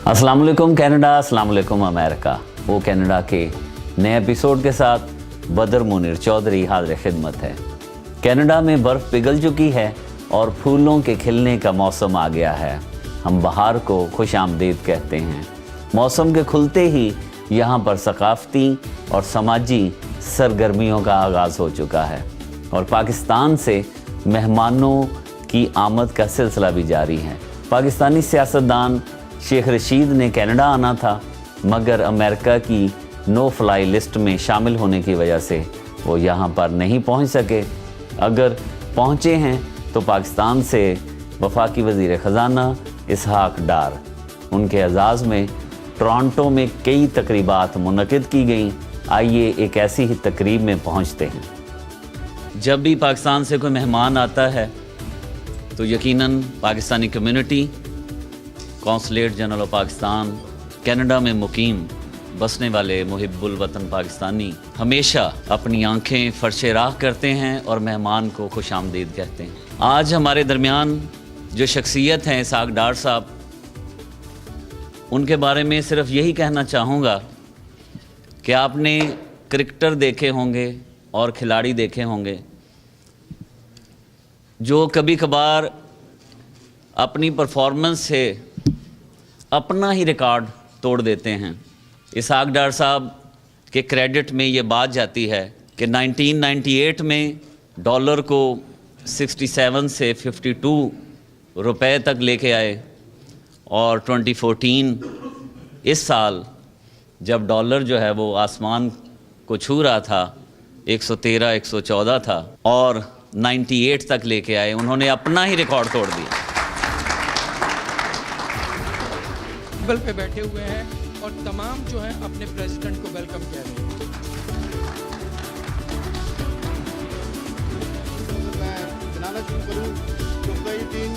अस्सलाम वालेकुम कनाडा, अस्सलाम वालेकुम अमेरिका। वो कनाडा के नए एपिसोड के साथ बदर मुनीर चौधरी हाज़िर खिदमत है। कनाडा में बर्फ़ पिघल चुकी है और फूलों के खिलने का मौसम आ गया है। हम बहार को खुश आमदीद कहते हैं। मौसम के खुलते ही यहाँ पर सकाफ़ती और समाजी सरगर्मियों का आगाज़ हो चुका है और पाकिस्तान से मेहमानों की आमद का सिलसिला भी जारी है। पाकिस्तानी सियासतदान शेख रशीद ने कनाडा आना था, मगर अमेरिका की नो फ्लाई लिस्ट में शामिल होने की वजह से वो यहाँ पर नहीं पहुँच सके। अगर पहुँचे हैं तो पाकिस्तान से वफाकी वज़ीर ख़ज़ाना इसहाक डार। उनके एजाज़ में टोरंटो में कई तकरीबात मुनक़िद की गईं। आइए एक ऐसी ही तकरीब में पहुँचते हैं। जब भी पाकिस्तान से कोई मेहमान आता है तो यकीनन Pakistani community, consulate general of Pakistan, Canada में मुकीम बसने वाले मुहिब्बुल वतन पाकिस्तानी हमेशा अपनी आंखें फर्शे राह करते हैं और मेहमान को खुश आमदीद कहते हैं। आज हमारे दरमियान जो शख्सियत हैं इसहाक डार साहब, उनके बारे में सिर्फ यही कहना चाहूँगा कि आपने क्रिकेटर देखे होंगे और खिलाड़ी देखे होंगे जो कभी कभार अपनी परफॉर्मेंस से अपना ही रिकॉर्ड तोड़ देते हैं। इसहाक डार साहब के क्रेडिट में ये बात जाती है कि 1998 में डॉलर को 67 से 52 रुपए तक लेके आए और 2014 इस साल जब डॉलर जो है वो आसमान को छू रहा था, 113 114 था और 98 तक लेके आए। उन्होंने अपना ही रिकॉर्ड तोड़ दिया। टेबल पे बैठे हुए हैं और तमाम जो है अपने प्रेसिडेंट को वेलकम कह रहे हैं। मैं गिनाना शुरू करूं तो कई दिन,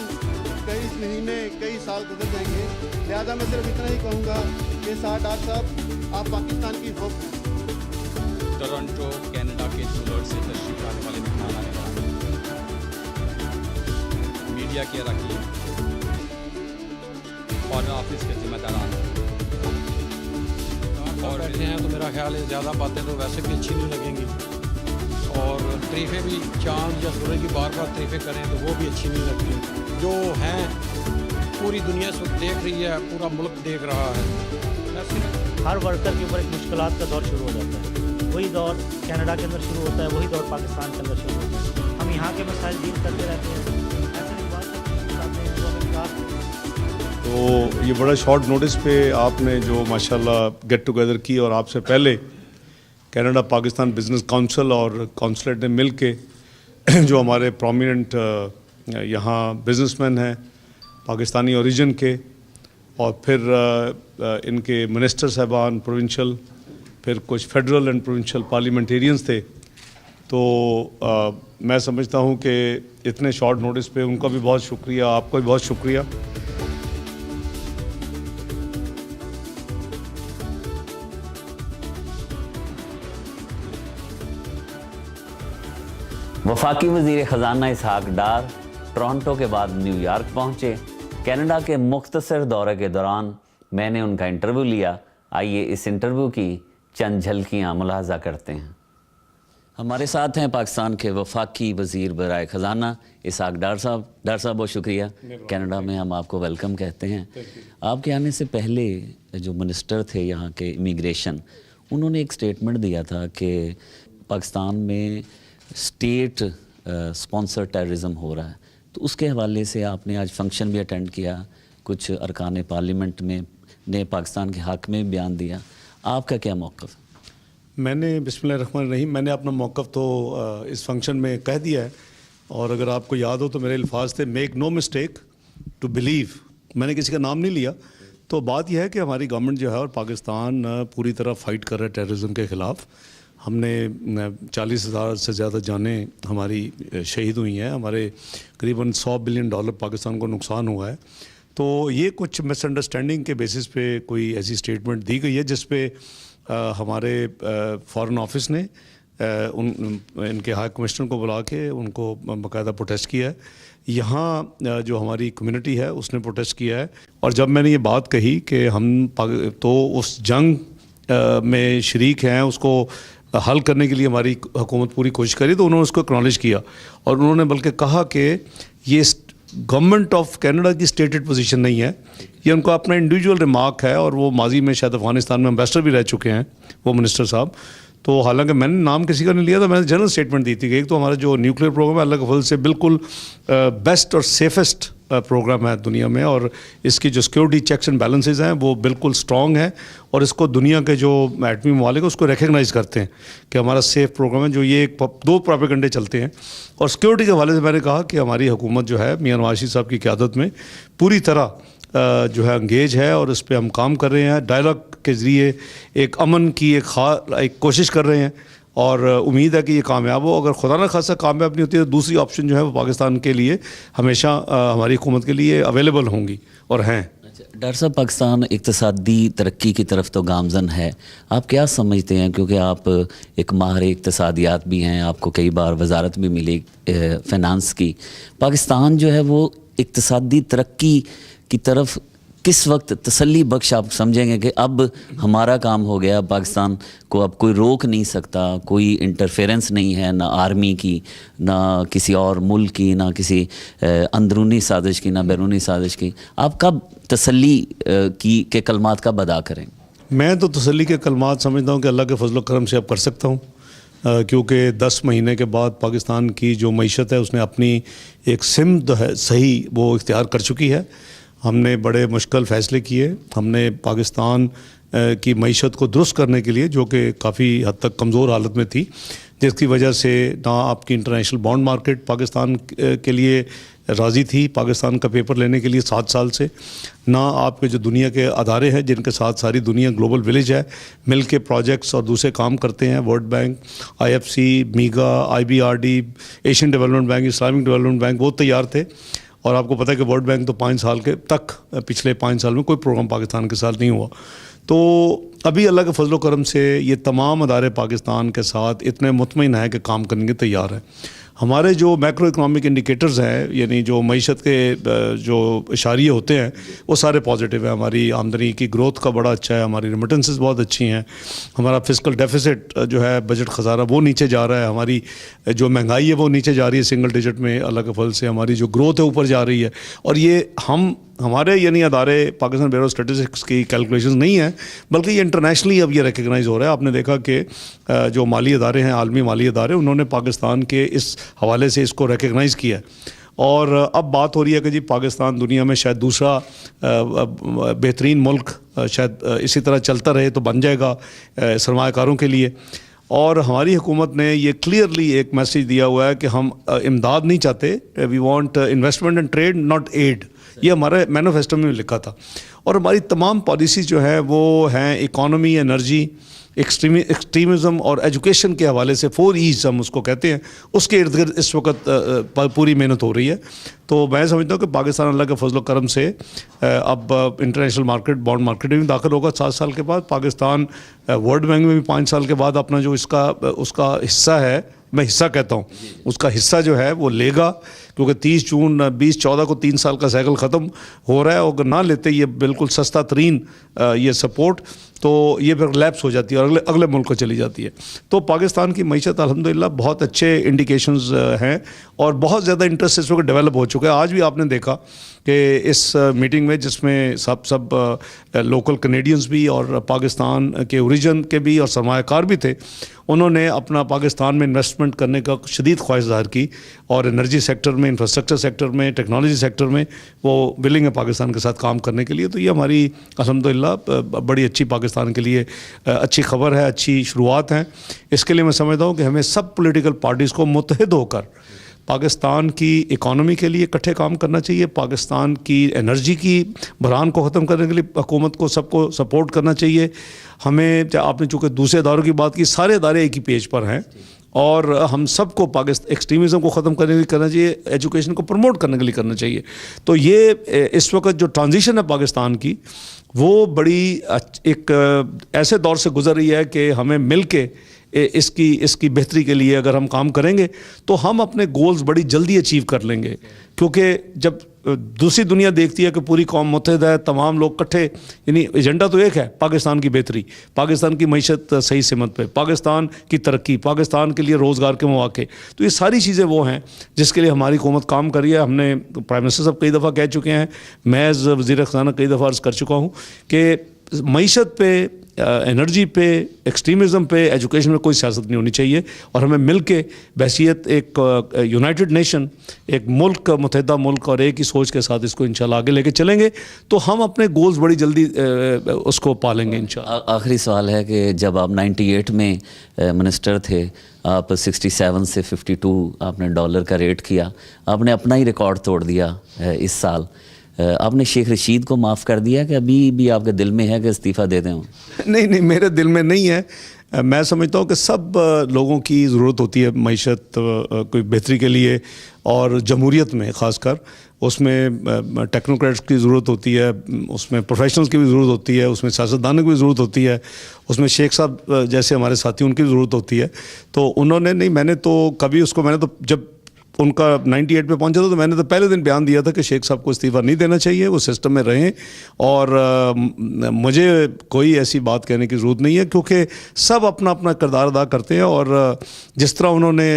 कई महीने, कई साल गुजर जाएंगे। लिहाजा मैं सिर्फ इतना ही कहूँगा कि इसहाक डार साहब, आप पाकिस्तान की होप हैं। टोरंटो कनाडा के जूलर से तशरीफ लाने वाले मेहमान आने वाले मीडिया के अरकान और ऑफिस के जिम्मेदारान और बैठे हैं तो मेरा ख्याल है ज़्यादा बातें तो वैसे भी अच्छी नहीं लगेंगी और तारीफ़ें भी चांद या सूरज की बार बार तारीफ़ें करें तो वो भी अच्छी नहीं लगती। जो हैं पूरी दुनिया से देख रही है, पूरा मुल्क देख रहा है। हर वर्कर के ऊपर एक मुश्किलात का दौर शुरू हो जाता है। वही दौर कनाडा के अंदर शुरू होता है, वही दौर पाकिस्तान के अंदर शुरू होता है। हम यहाँ के मसाइल डील करते रहते हैं। तो ये बड़ा शॉर्ट नोटिस पे आपने जो माशाल्लाह गेट टुगेदर की और आपसे पहले कनाडा पाकिस्तान बिज़नेस काउंसिल और कौंसलेट ने मिल के जो हमारे प्रोमिनेंट यहाँ बिजनेसमैन हैं पाकिस्तानी ओरिजिन के और फिर इनके मिनिस्टर साहबान प्रोविंशियल, फिर कुछ फेडरल एंड प्रोविंशियल पार्लियामेंटेरियंस थे। तो मैं समझता हूँ कि इतने शॉर्ट नोटिस पे उनका भी बहुत शुक्रिया, आपका भी बहुत शुक्रिया। वफाकी वज़ीर ख़ज़ाना इसहाक डार टोरंटो के बाद न्यूयॉर्क पहुँचे। कनाडा के मुख्तसर दौरे के दौरान मैंने उनका इंटरव्यू लिया। आइए इस इंटरव्यू की चंद झलकियाँ मुलाहज़ा करते हैं। हमारे साथ हैं पाकिस्तान के वफाकी वज़ीर बराए ख़ज़ाना इसहाक डार साहब। डार साहब बहुत शुक्रिया, कनाडा में हम आपको वेलकम कहते हैं। आपके आने से पहले जो मिनिस्टर थे यहाँ के इमिग्रेशन, उन्होंने एक स्टेटमेंट दिया था कि पाकिस्तान में स्टेट स्पॉन्सर टेररिज्म हो रहा है, तो उसके हवाले से आपने आज फंक्शन भी अटेंड किया, कुछ अरकान पार्लियामेंट में ने पाकिस्तान के हक़ में बयान दिया। आपका क्या मौक़िफ़? मैंने बिस्मिल्लाहिर्रहमानिर्रहीम मैंने अपना मौक़िफ़ तो इस फंक्शन में कह दिया है और अगर आपको याद हो तो मेरे अल्फाज थे make no mistake to believe. मैंने किसी का नाम नहीं लिया। तो बात यह है कि हमारी गवर्नमेंट जो है और पाकिस्तान पूरी तरह फ़ाइट कर रहा है टेररिज्म के ख़िलाफ़। हमने 40,000 से ज़्यादा जानें हमारी शहीद हुई हैं, हमारे करीबन $100 बिलियन पाकिस्तान को नुकसान हुआ है। तो ये कुछ मिसअंडरस्टैंडिंग के बेसिस पे कोई ऐसी स्टेटमेंट दी गई है जिस पे हमारे फॉरेन ऑफिस ने ان کے ہائی کمشنر کو بلا کے ان کو باقاعدہ پروٹیسٹ کیا ہے. یہاں جو ہماری کمیونٹی ہے اس نے پروٹیسٹ کیا ہے. اور جب میں نے یہ بات کہی کہ ہم تو اس جنگ میں شریک ہیں, اس کو حل کرنے کے لیے ہماری حکومت پوری کوشش کری, تو انہوں نے اس کو اکنالج کیا اور انہوں نے بلکہ کہا کہ یہ گورنمنٹ آف کینیڈا کی اسٹیٹڈ پوزیشن نہیں ہے, یہ ان کا اپنا انڈیویجول ریمارک ہے. اور وہ ماضی میں شاید افغانستان میں امبیسڈر بھی رہ چکے ہیں وہ منسٹر صاحب. تو حالانکہ میں نے نام کسی کا نہیں لیا تھا, میں نے جنرل اسٹیٹمنٹ دی تھی کہ ایک تو ہمارا جو نیوکلیئر پروگرام ہے اللہ کے فضل سے بالکل بیسٹ اور سیفسٹ پروگرام ہے دنیا میں, اور اس کی جو سیکورٹی چیکس اینڈ بیلنسز ہیں وہ بالکل اسٹرانگ ہے, اور اس کو دنیا کے جو ایٹمی ممالک ہیں اس کو ریکگنائز کرتے ہیں کہ ہمارا سیف پروگرام ہے. جو یہ 2 پروپیگنڈے چلتے ہیں. اور سیکورٹی کے حوالے سے میں نے کہا کہ ہماری حکومت جو ہے میاں نواز شریف صاحب کی قیادت میں پوری طرح جو ہے انگیج ہے, اور اس پہ ہم کام کر رہے ہیں. ڈائلاگ کے ذریعے ایک امن کی ایک کوشش کر رہے ہیں, اور امید ہے کہ یہ کامیاب ہو. اگر خدا نہ خاصا کامیاب نہیں ہوتی تو دوسری آپشن جو ہے وہ پاکستان کے لیے ہمیشہ ہماری حکومت کے لیے اویلیبل ہوں گی اور ہیں. ڈاکٹر صاحب, پاکستان اقتصادی ترقی کی طرف تو گامزن ہے, آپ کیا سمجھتے ہیں, کیونکہ آپ ایک ماہر اقتصادیات بھی ہیں, آپ کو کئی بار وزارت بھی ملی فائنانس کی, پاکستان جو ہے وہ اقتصادی ترقی کی طرف کس وقت تسلی بخش آپ سمجھیں گے کہ اب ہمارا کام ہو گیا, پاکستان کو اب کوئی روک نہیں سکتا, کوئی انٹرفیرنس نہیں ہے نہ آرمی کی, نہ کسی اور ملک کی, نہ کسی اندرونی سازش کی, نہ بیرونی سازش کی, آپ کب تسلی کے کلمات کب ادا کریں؟ میں تو تسلی کے کلمات سمجھتا ہوں کہ اللہ کے فضل و کرم سے اب کر سکتا ہوں, کیونکہ 10 مہینے کے بعد پاکستان کی جو معیشت ہے اس نے اپنی ایک سمت صحیح وہ اختیار کر چکی ہے. ہم نے بڑے مشکل فیصلے کیے. ہم نے پاکستان کی معیشت کو درست کرنے کے لیے, جو کہ کافی حد تک کمزور حالت میں تھی, جس کی وجہ سے نہ آپ کی انٹرنیشنل بانڈ مارکیٹ پاکستان کے لیے راضی تھی پاکستان کا پیپر لینے کے لیے 7 سال سے, نہ آپ کے جو دنیا کے ادارے ہیں جن کے ساتھ ساری دنیا گلوبل ولیج ہے مل کے پروجیکٹس اور دوسرے کام کرتے ہیں, world bank, IFC, mega, IBRD, Asian development bank, Islamic development bank, وہ تیار تھے. اور آپ کو پتہ ہے کہ ورلڈ بینک تو 5 سال کے تک پچھلے 5 سال میں کوئی پروگرام پاکستان کے ساتھ نہیں ہوا. تو ابھی اللہ کے فضل و کرم سے یہ تمام ادارے پاکستان کے ساتھ اتنے مطمئن ہیں کہ کام کرنے کے تیار ہیں. ہمارے جو میکرو اکنامک انڈیکیٹرز ہیں, یعنی جو معیشت کے جو اشاریے ہوتے ہیں وہ سارے پازیٹیو ہیں. ہماری آمدنی کی گروتھ کا بڑا اچھا ہے, ہماری ریمیٹنسز بہت اچھی ہیں, ہمارا فسکل ڈیفیسٹ جو ہے بجٹ خزانہ وہ نیچے جا رہا ہے, ہماری جو مہنگائی ہے وہ نیچے جا رہی ہے سنگل ڈیجٹ میں اللہ کے فضل سے, ہماری جو گروتھ ہے اوپر جا رہی ہے. اور یہ ہمارے یعنی ادارے پاکستان بیورو اسٹیٹسٹکس کی کیلکولیشنز نہیں ہیں, بلکہ یہ انٹرنیشنلی اب یہ ریکگنائز ہو رہا ہے. آپ نے دیکھا کہ جو مالی ادارے ہیں, عالمی مالی ادارے, انہوں نے پاکستان کے اس حوالے سے اس کو ریکگنائز کیا ہے. اور اب بات ہو رہی ہے کہ جی پاکستان دنیا میں شاید دوسرا بہترین ملک شاید اسی طرح چلتا رہے تو بن جائے گا سرمایہ کاروں کے لیے. اور ہماری حکومت نے یہ کلیئرلی ایک میسیج دیا ہوا ہے کہ ہم امداد نہیں چاہتے, we want investment and trade not aid. یہ ہمارے مینیفیسٹو میں لکھا تھا. اور ہماری تمام پالیسیز جو ہیں وہ ہیں اکانومی, انرجی, ایکسٹریمزم اور ایجوکیشن کے حوالے سے 4 E's ہم اس کو کہتے ہیں, اس کے ارد گرد اس وقت پوری محنت ہو رہی ہے. تو میں سمجھتا ہوں کہ پاکستان اللہ کے فضل و کرم سے اب انٹرنیشنل مارکیٹ, بانڈ مارکیٹ میں بھی داخل ہوگا 7 سال کے بعد. پاکستان ورلڈ بینک میں بھی 5 سال کے بعد اپنا جو اس کا حصہ ہے, میں حصہ کہتا ہوں, اس کا حصہ جو ہے وہ لے گا, کیونکہ 30 جون 2014 کو 3 سال کا سائیکل ختم ہو رہا ہے. اگر نہ لیتے یہ بالکل سستا ترین یہ سپورٹ, تو یہ پھر لیپس ہو جاتی ہے اور اگلے ملک کو چلی جاتی ہے. تو پاکستان کی معیشت الحمدللہ بہت اچھے انڈیکیشنز ہیں, اور بہت زیادہ انٹرسٹ اس وقت ڈیولپ ہو چکا ہے. آج بھی آپ نے دیکھا کہ اس میٹنگ میں جس میں سب لوکل کینیڈینز بھی اور پاکستان کے اوریجن کے بھی اور سرمایہ کار بھی تھے, انہوں نے اپنا پاکستان میں انویسٹمنٹ کرنے کا شدید خواہش ظاہر کی, اور انرجی سیکٹر میں, انفراسٹرکچر سیکٹر میں, ٹیکنالوجی سیکٹر میں وہ ولنگ ہے پاکستان کے ساتھ کام کرنے کے لیے. تو یہ ہماری الحمدللہ بڑی اچھی پاکستان کے لیے اچھی خبر ہے, اچھی شروعات ہیں. اس کے لیے میں سمجھتا ہوں کہ ہمیں سب پولیٹیکل پارٹیز کو متحد ہو کر پاکستان کی اکانومی کے لیے اکٹھے کام کرنا چاہیے. پاکستان کی انرجی کی بحران کو ختم کرنے کے لیے حکومت کو سب کو سپورٹ کرنا چاہیے. ہمیں, آپ نے چونکہ دوسرے اداروں کی بات کی, سارے ادارے ایک ہی پیج پر ہیں, اور ہم سب کو ایکسٹریمزم کو ختم کرنے کے لیے کرنا چاہیے, ایجوکیشن کو پروموٹ کرنے کے لیے کرنا چاہیے. تو یہ اس وقت جو ٹرانزیشن ہے پاکستان کی, وہ بڑی ایک ایسے دور سے گزر رہی ہے کہ ہمیں مل کے इसकी बेहतरी के लिए अगर हम काम करेंगे तो हम अपने गोल्स बड़ी जल्दी अचीव कर लेंगे, क्योंकि जब दूसरी दुनिया देखती है कि पूरी कौम मुत्तहिद है, तमाम लोग इकट्ठे, यानी एजेंडा तो एक है, पाकिस्तान की बेहतरी, पाकिस्तान की मईशत सही सिमत पे, पाकिस्तान की तरक्की, पाकिस्तान के लिए रोज़गार के मौके, तो ये सारी चीज़ें वो हैं जिसके लिए हमारी हुकूमत काम कर रही है। हमने प्राइम मिनिस्टर साहब कई दफ़ा कह चुके हैं, मैं एज़ वज़ीर ख़ज़ाना कई दफ़ा अर्ज़ कर चुका हूँ कि मईशत पे, एनर्जी पे, एक्सट्रीमिज़म पे, एजुकेशन में कोई सियासत नहीं होनी चाहिए, और हमें मिल के बहसीत एक यूनाइटेड नेशन, एक मुल्क, मुत्तहिदा मुल्क और एक ही सोच के साथ इसको इंशाल्लाह आगे लेके चलेंगे तो हम अपने गोल्स बड़ी जल्दी उसको पालेंगे इंशाल्लाह। आखिरी सवाल है कि जब आप 98 में मिनिस्टर थे, आप 67 से 52 आपने डॉलर का रेट किया, आपने अपना ही रिकॉर्ड तोड़ दिया इस साल। आपने शेख रशीद को माफ़ कर दिया कि अभी भी आपके दिल में है कि इस्तीफ़ा दे दें? नहीं, मेरे दिल में नहीं है। मैं समझता हूँ कि सब लोगों की ज़रूरत होती है मईशत कोई बेहतरी के लिए, और जमहूरियत में ख़ासकर उसमें टेक्नोक्रेट्स की ज़रूरत होती है, उसमें प्रोफेशनल्स की भी ज़रूरत होती है, उसमें सियासतदानों की भी ज़रूरत होती है, उसमें शेख साहब जैसे हमारे साथी उनकी भी ज़रूरत होती है। तो उन्होंने नहीं, मैंने तो जब उनका 98 पे पहुंचा था तो मैंने तो पहले दिन बयान दिया था कि शेख साहब को इस्तीफ़ा नहीं देना चाहिए, वो सिस्टम में रहें, और मुझे कोई ऐसी बात कहने की ज़रूरत नहीं है, क्योंकि सब अपना अपना किरदार अदा करते हैं, और जिस तरह उन्होंने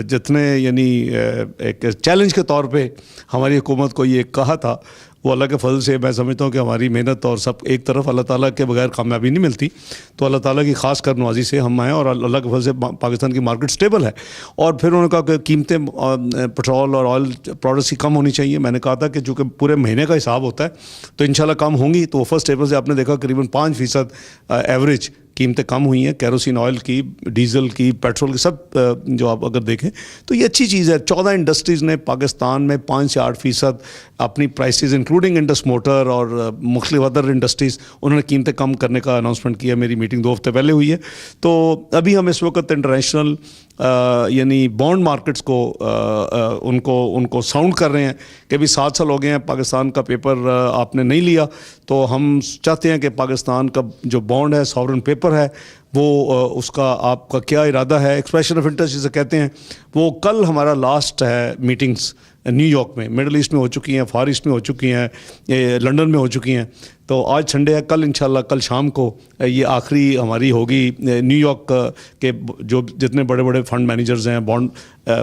जितने यानी एक चैलेंज के तौर पे हमारी हुकूमत को ये कहा था, वो अल्लाह के फजल से मैं समझता हूँ कि हमारी मेहनत और सब एक तरफ, अल्लाह ताला के बगैर कामयाबी नहीं मिलती, तो अल्लाह ताला की ख़ास कर नवाजी से हम आए, और अल्लाह के फजल से पाकिस्तान की मार्केट स्टेबल है। और फिर उन्होंने कहा कि कीमतें पेट्रोल और ऑयल प्रोडक्ट्स की कम होनी चाहिए। मैंने कहा था कि चूँकि पूरे महीने का हिसाब होता है तो इंशाल्लाह कम होंगी, तो फर्स्ट अप्रैल से आपने देखा करीबन 5% एवरेज कीमतें कम हुई हैं, केरोसिन ऑयल की, डीज़ल की, पेट्रोल की, सब जो आप अगर देखें तो ये अच्छी चीज़ है। 14 इंडस्ट्रीज़ ने पाकिस्तान में 5 से 8% अपनी प्राइसेस इंक्लूडिंग इंडस मोटर और मुख्तलिफ अदर इंडस्ट्रीज़, उन्होंने कीमतें कम करने का अनाउंसमेंट किया। मेरी मीटिंग 2 हफ्ते पहले हुई है। तो अभी हम इस वक्त इंटरनेशनल यानी बॉन्ड मार्केट्स को उनको साउंड कर रहे हैं कि अभी 7 साल हो गए हैं पाकिस्तान का पेपर आपने नहीं लिया, तो हम चाहते हैं कि पाकिस्तान का जो बॉन्ड है, सॉवरन पेपर है, वो उसका आपका क्या इरादा है, एक्सप्रेशन ऑफ इंटरेस्ट जिसे कहते हैं। वो कल हमारा लास्ट है न्यूयॉर्क में, मिडल ईस्ट में हो चुकी हैं, फार ईस्ट में हो चुकी हैं, लंदन में हो चुकी हैं। तो आज संडे है, कल इंशाल्लाह कल शाम को ये आखिरी हमारी होगी न्यूयॉर्क के जो जितने बड़े बड़े फंड मैनेजर्स हैं, बॉन्ड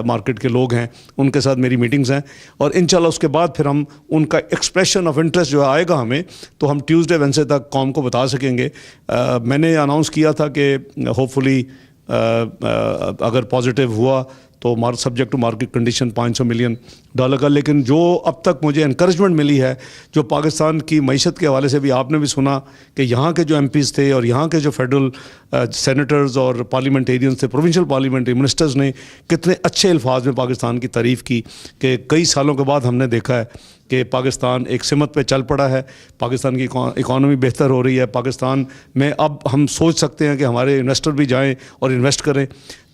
मार्केट के लोग हैं, उनके साथ मेरी मीटिंग्स हैं, और इंशाल्लाह उसके बाद फिर हम उनका एक्सप्रेशन ऑफ इंटरेस्ट जो आएगा हमें, तो हम ट्यूसडे वेडनेसडे तक कौम को बता सकेंगे। मैंने अनाउंस किया था कि होपफुली अगर पॉजिटिव हुआ तो subject to market condition $500 million का। लेकिन जो अब तक मुझे इनकरेजमेंट मिली है, जो पाकिस्तान की मईशत के हवाले से भी आपने भी सुना कि यहाँ के जो एमपीज़ थे और यहाँ के जो फेडरल सेनेटर्स और पार्लियामेंटेरियंस थे, प्रोविंशियल पार्लियामेंट्री मिनिस्टर्स ने कितने अच्छे अल्फाज में पाकिस्तान की तारीफ़ की कि कई सालों के बाद हमने देखा है कि पाकिस्तान एक सिमत पे चल पड़ा है, पाकिस्तान की इकॉनमी बेहतर हो रही है, पाकिस्तान में अब हम सोच सकते हैं कि हमारे इन्वेस्टर भी जाएं और इन्वेस्ट करें।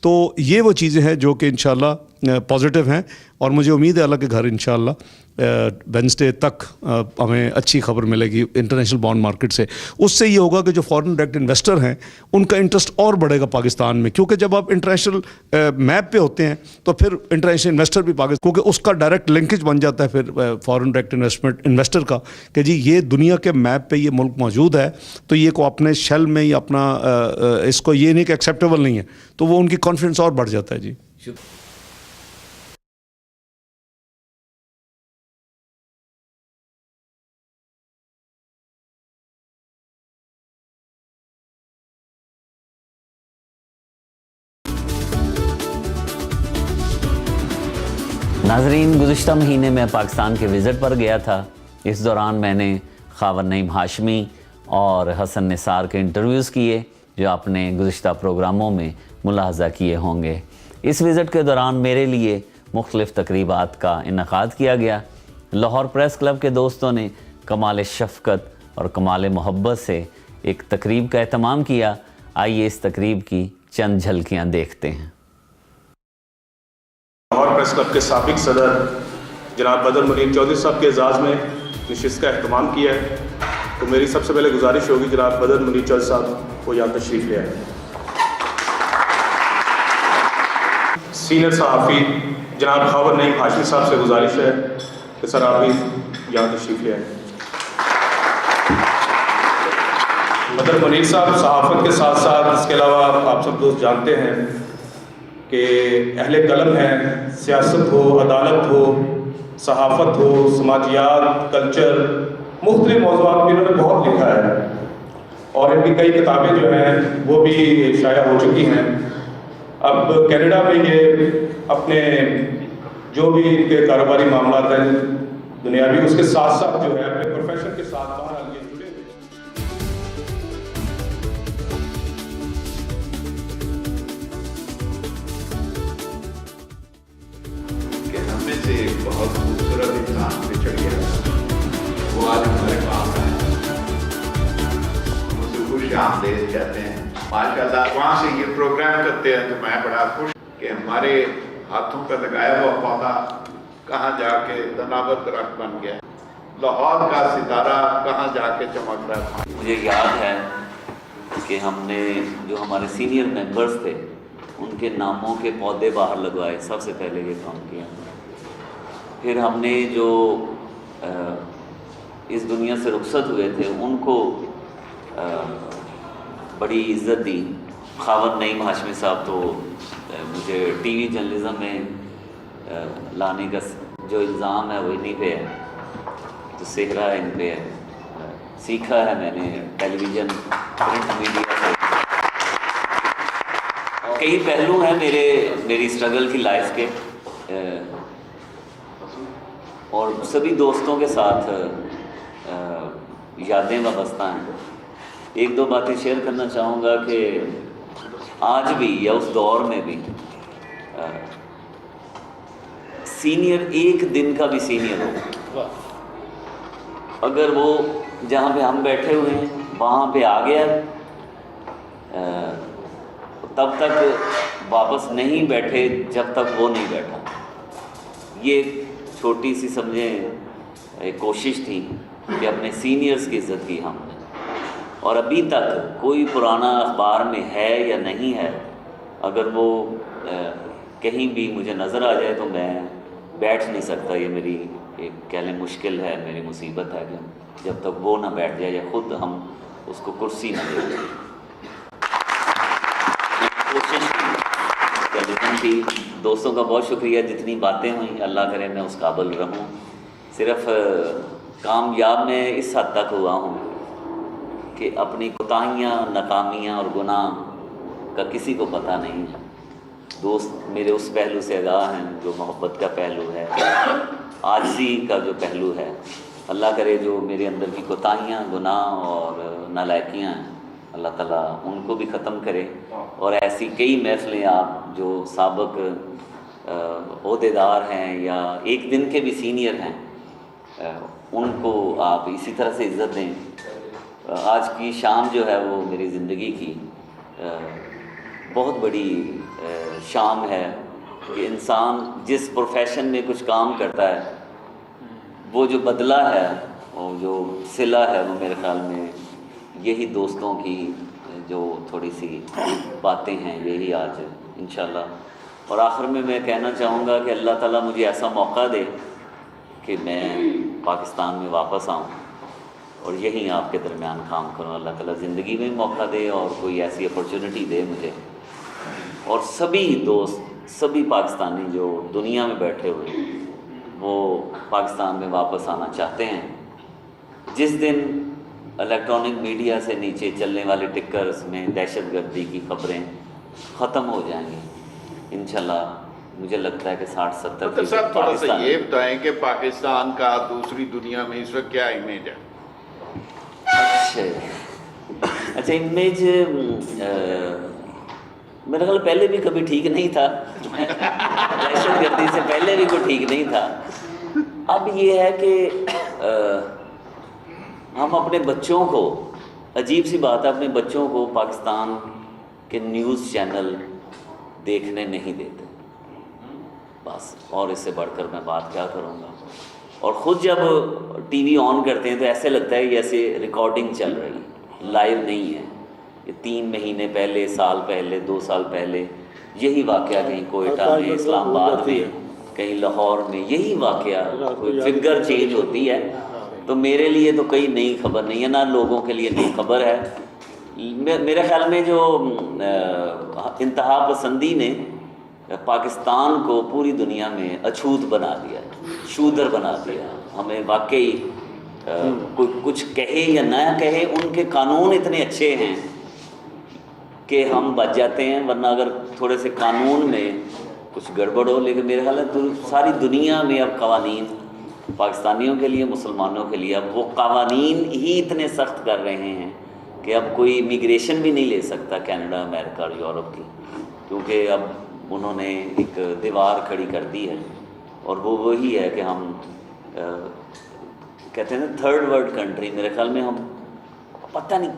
तो ये वो चीज़ें हैं जो कि इंशाल्लाह पॉजिटिव हैं, और मुझे उम्मीद है अल्लाह के घर इंशाल्लाह वेडनेसडे तक हमें अच्छी खबर मिलेगी इंटरनेशनल बॉन्ड मार्केट से। उससे ये होगा कि जो फॉरेन डायरेक्ट इन्वेस्टर हैं उनका इंटरेस्ट और बढ़ेगा पाकिस्तान में, क्योंकि जब आप इंटरनेशनल मैप पे होते हैं तो फिर इंटरनेशनल इन्वेस्टर भी पाकिस्तान, क्योंकि उसका डायरेक्ट लिंकेज बन जाता है फिर फॉरेन डायरेक्ट इन्वेस्टर का कि जी ये दुनिया के मैप पे ये मुल्क मौजूद है, तो ये को अपने शेल में या अपना इसको ये नहीं कि एक्सेप्टेबल नहीं है, तो वो उनकी कॉन्फिडेंस और बढ़ जाता है। जी नाजरीन, गुज़िश्ता महीने में पाकिस्तान के विज़िट पर गया था। इस दौरान मैंने ख़ावर नईम हाशमी और हसन निसार के इंटरव्यूज़ किए, जो आपने गुज़िश्ता प्रोग्रामों में मुलाहज़ा किए होंगे। इस विज़िट के दौरान मेरे लिए मुख्तलिफ़ तकरीबात का इन्नेकाद किया गया। लाहौर प्रेस क्लब के दोस्तों ने कमाल शफ़क़त और कमाल मोहब्बत से एक तकरीब का एहतमाम किया। आइए इस तकरीब की चंद झलकियाँ देखते हैं। लाहौर प्रेस क्लब के साबिक सदर जनाब बदर मुनीर चौधरी साहब के एजाज़ में नशिस्त का अहतमाम किया है, तो मेरी सबसे पहले गुजारिश होगी जनाब बदर मुनीर चौधरी साहब को यहाँ तशरीफ़ ले आए। सीनियर सहाफ़ी जनाब खावर नईम हाशमी साहब से गुजारिश है कि सर आप भी यहाँ तशरीफ़ ले आए। बदर मुनीर साहब सहाफ़त के साथ साथ इसके अलावा आप सब दोस्त जानते हैं कि अहले कलम हैं, सियासत हो, अदालत हो, सहाफ़त हो, समाजियात, कल्चर, मुख्तलिफ मौज़ूआत पर इन्होंने बहुत लिखा है और इनकी कई किताबें जो हैं वो भी शाया हो चुकी हैं। अब कनाडा में ये अपने जो भी इनके कारोबारी मामला हैं दुनियावी, उसके साथ साथ जो है अपने प्रोफेशन के साथ बाहर ये जुड़े हुए। कि हमें से एक बहुत खूबसूरत इंसान बिछड़ गया था, वो आज हमारे पास आए, उसे खुश आमदेद कहते हैं माशाल्लाह। वहाँ से ये प्रोग्राम करते हैं तो मैं बड़ा खुश कि हमारे हाथों का लगाया हुआ पौधा कहाँ जाके दनावर दरख्त बन गया, लाहौर का सितारा कहाँ जाके चमक रहा है। मुझे याद है कि हमने जो हमारे सीनियर मेंबर्स थे उनके नामों के पौधे बाहर लगवाए, सबसे पहले ये काम किया। फिर हमने जो इस दुनिया से रुखसत हुए थे उनको बड़ी इज़्ज़त दी। खावर नईम हाशमी साहब तो मुझे टीवी जर्नलिज़म में लाने का जो इल्ज़ाम है वो इन्हीं पे है, तो सेहरा इन पे है। सीखा है मैंने टेलीविज़न, प्रिंट मीडिया से। कई पहलू हैं मेरी स्ट्रगल की लाइफ के, और सभी दोस्तों के साथ यादें वाबस्ता हैं। एक दो बातें शेयर करना चाहूँगा कि आज भी या उस दौर में भी सीनियर एक दिन का भी सीनियर हो, अगर वो जहाँ पे हम बैठे हुए हैं वहाँ पे आ गया तब तक वापस नहीं बैठे जब तक वो नहीं बैठा। ये छोटी सी समझें एक कोशिश थी कि अपने सीनियर्स की इज़्ज़त की हमने, और अभी तक कोई पुराना अखबार में है या नहीं है, अगर वो कहीं भी मुझे नज़र आ जाए तो मैं बैठ नहीं सकता। ये मेरी एक कह लें मुश्किल है, मेरी मुसीबत है कि जब तक वो ना बैठ जाए या ख़ुद हम उसको कुर्सी ना दे। कोशिश की दोस्तों का बहुत शुक्रिया, जितनी बातें हुई अल्लाह करे मैं उस काबिल रहूं। सिर्फ़ कामयाब में इस हद तक हुआ हूँ कि अपनी कोताहियाँ, नाकामियाँ और गुनाह का किसी को पता नहीं है। दोस्त मेरे उस पहलू से आगाह हैं जो मोहब्बत का पहलू है, आजिज़ी का जो पहलू है। अल्लाह करे जो मेरे अंदर की कोताहियाँ, गुनाह और नालायकियाँ हैं, अल्लाह ताला उनको भी ख़त्म करे। और ऐसी कई महफ़िलें आप जो साबिक़ ओहदेदार हैं या एक दिन के भी सीनियर हैं उनको आप इसी तरह से इज़्ज़त दें। आज की शाम जो है वो मेरी ज़िंदगी की बहुत बड़ी शाम है कि इंसान जिस प्रोफेशन में कुछ काम करता है वो जो बदला है और जो सिला है वो मेरे ख़्याल में यही दोस्तों की जो थोड़ी सी बातें हैं यही आज इंशाल्लाह। और आखिर में मैं कहना चाहूँगा कि अल्लाह ताला मुझे ऐसा मौका दे कि मैं पाकिस्तान में वापस आऊँ और यहीं आपके दरमियान काम करूँ। अल्लाह ताला ज़िंदगी में मौका दे और कोई ऐसी अपॉर्चुनिटी दे मुझे। और सभी दोस्त, सभी पाकिस्तानी जो दुनिया में बैठे हुए वो पाकिस्तान में वापस आना चाहते हैं। जिस दिन इलेक्ट्रॉनिक मीडिया से नीचे चलने वाले टिकर्स में दहशतगर्दी की खबरें ख़त्म हो जाएंगी इंशाल्लाह, मुझे लगता है कि 60-70 तो सर थोड़ा सा ये बताएं कि पाकिस्तान का दूसरी दुनिया में इस वक्त क्या इमेज है? अच्छा इमेज मेरे ख्याल पहले भी कभी ठीक नहीं था दहशतगर्दी से पहले भी कोई ठीक नहीं था। अब ये है कि हम अपने बच्चों को, अजीब सी बात है, अपने बच्चों को पाकिस्तान के न्यूज़ चैनल देखने नहीं देते बस, और इससे बढ़कर मैं बात क्या करूँगा। और ख़ुद जब टीवी ऑन करते हैं तो ऐसे लगता है जैसे रिकॉर्डिंग चल रही, लाइव नहीं है। یہ 3 مہینے پہلے، سال پہلے، 2 سال پہلے یہی واقعہ کہیں کوئٹہ میں، اسلام آباد میں، کہیں لاہور میں یہی واقعہ، کوئی فگر چینج ہوتی ہے. تو میرے لیے تو کوئی نئی خبر نہیں ہے، نہ لوگوں کے لیے نئی خبر ہے. میرے خیال میں جو انتہا پسندی نے پاکستان کو پوری دنیا میں اچھوت بنا دیا، شودر بنا دیا. ہمیں واقعی کوئی کچھ کہے یا نہ کہے، ان کے قانون اتنے اچھے ہیں کہ ہم بچ جاتے ہیں، ورنہ اگر تھوڑے سے قانون میں کچھ گڑبڑ ہو. لیکن میرے خیال ہے ساری دنیا میں اب قوانین پاکستانیوں کے لیے، مسلمانوں کے لیے، اب وہ قوانین ہی اتنے سخت کر رہے ہیں کہ اب کوئی امیگریشن بھی نہیں لے سکتا کینیڈا، امریکہ اور یورپ کی، کیونکہ اب انہوں نے ایک دیوار کھڑی کر دی ہے. اور وہ وہی ہے کہ ہم کہتے ہیں نا 3rd ورلڈ کنٹری. میرے خیال میں ہم پتہ نہیں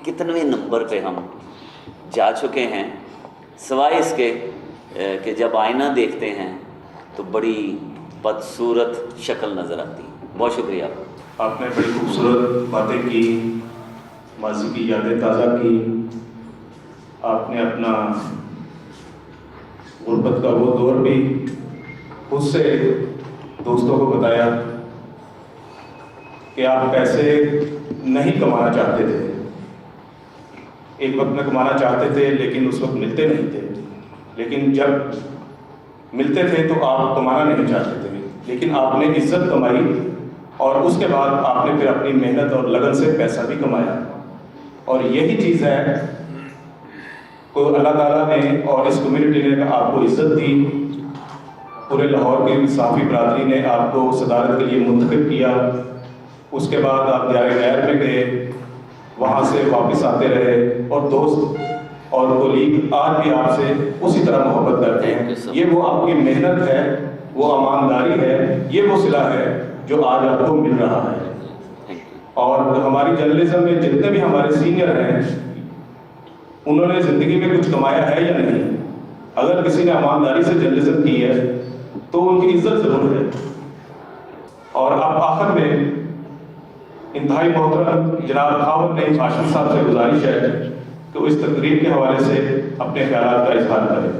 کتنویں نمبر پہ ہم جا چکے ہیں، سوائے اس کے کہ جب آئینہ دیکھتے ہیں تو بڑی بدصورت شکل نظر آتی. بہت شکریہ. آپ نے بڑی خوبصورت باتیں کی، ماضی کی یادیں تازہ کی. آپ نے اپنا غربت کا وہ دور بھی خود سے دوستوں کو بتایا کہ آپ پیسے نہیں کمانا چاہتے تھے. ایک وقت میں کمانا چاہتے تھے لیکن اس وقت ملتے نہیں تھے. لیکن جب ملتے تھے تو آپ کمانا نہیں چاہتے تھے، لیکن آپ نے عزت کمائی اور اس کے بعد آپ نے پھر اپنی محنت اور لگن سے پیسہ بھی کمایا. اور یہی چیز ہے کو اللہ تعالیٰ نے اور اس کمیونٹی نے آپ کو عزت دی. پورے لاہور کی صحافی برادری نے آپ کو صدارت کے لیے منتخب کیا. اس کے بعد آپ دیار غیر میں گئے، وہاں سے واپس آتے رہے، اور دوست اور کولیگ آج بھی آپ سے اسی طرح محبت کرتے ہیں. یہ وہ آپ کی محنت ہے، وہ ایمانداری ہے، یہ وہ صلہ ہے جو آج آپ کو مل رہا ہے. اور ہماری جرنلزم میں جتنے بھی ہمارے سینئر ہیں، انہوں نے زندگی میں کچھ کمایا ہے یا نہیں؟ اگر کسی نے ایمانداری سے جرنلزم کی ہے تو ان کی عزت ضرور ہے. اور اب آخر میں انتہائی محترم جناب خاور نعیم ہاشمی صاحب سے گزارش ہے کہ وہ اس تقریب کے حوالے سے اپنے خیالات کا اظہار کریں.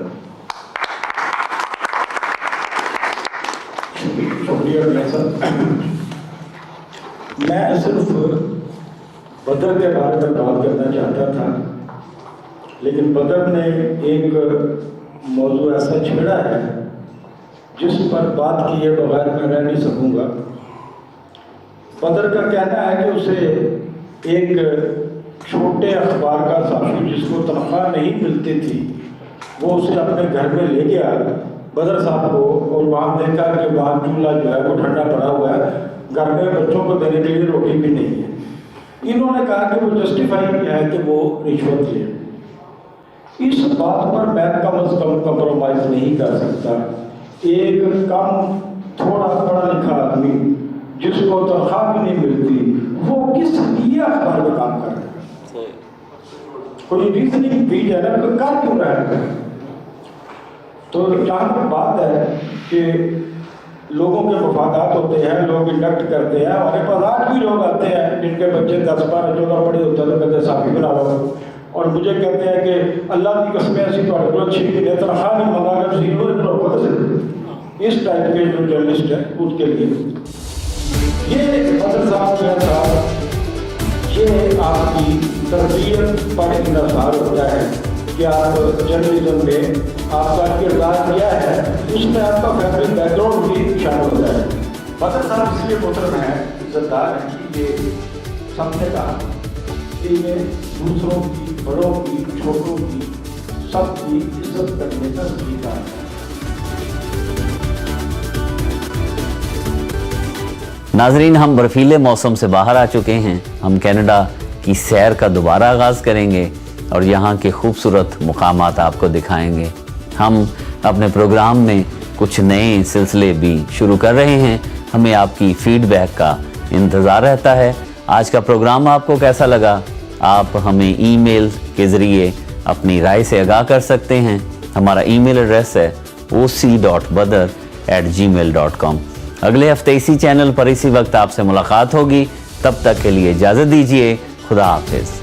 شکریہ میں صاحب. میں صرف بدر کے بارے میں بات کرنا چاہتا تھا، لیکن بدر نے ایک موضوع ایسا چھیڑا ہے جس پر بات کیے بغیر میں رہ نہیں سکوں گا. بدر کا کہنا ہے کہ اسے ایک چھوٹے اخبار کا صحافی جس کو تنخواہ نہیں ملتی تھی، وہ اسے اپنے گھر میں لے گیا بدر صاحب کو، اور وہاں دیکھا کہ وہاں چولہا جو ہے وہ ٹھنڈا پڑا ہوا ہے، گھر میں بچوں کو دینے کے لیے روٹی بھی نہیں ہے. انہوں نے کہا کہ وہ جسٹیفائی ہے کہ وہ رشوت لے. اس بات پر میں کم از کم کمپرومائز نہیں کر سکتا. ایک کم تھوڑا پڑھا لکھا آدمی جس کو تنخواہ بھی نہیں ملتی، وہ کس لیے اخبار میں کام کر رہا ہے؟ کوئی ریزننگ دی جائے نا، کوئی کر کیوں رہا ہے؟ تو جہاں تک بات ہے کہ لوگوں کے مفادات ہوتے ہیں، لوگ انڈکٹ کرتے ہیں، ہمارے پاس آج بھی لوگ آتے ہیں جن کے بچے 10 12 14 پڑھے ہوتے ہیں تو کہتے ہیں صحافی بنا لو، اور مجھے کہتے ہیں کہ اللہ کی قسمیں ایسی تو اچھی مہینے تنخواہ نہیں منگا کر اس ٹائپ کے جو جرنلسٹ ہیں ان کے لیے یہ بدر صاحب جو تھا، یہ آپ کی تربیت پر انحصار ہوتا ہے کہ آپ جرنلزم میں آپ کا کردار کیا ہے، اس میں آپ کا فیملی بیک گراؤنڈ بھی شامل ہوتا ہے. بدر صاحب اس لیے محترم ہیں، عزت دار ہیں کہ یہ سب نے کہا کہ یہ دوسروں کی، بڑوں کی، چھوٹوں کی، سب کی عزت کرنے کا طریقہ ہے. ناظرین، ہم برفیلے موسم سے باہر آ چکے ہیں. ہم کینیڈا کی سیر کا دوبارہ آغاز کریں گے اور یہاں کے خوبصورت مقامات آپ کو دکھائیں گے. ہم اپنے پروگرام میں کچھ نئے سلسلے بھی شروع کر رہے ہیں. ہمیں آپ کی فیڈ بیک کا انتظار رہتا ہے. آج کا پروگرام آپ کو کیسا لگا؟ آپ ہمیں ای میل کے ذریعے اپنی رائے سے آگاہ کر سکتے ہیں. ہمارا ای میل ایڈریس ہے oc.badr@gmail.com. اگلے ہفتے اسی چینل پر اسی وقت آپ سے ملاقات ہوگی. تب تک کے لیے اجازت دیجیے. خدا حافظ.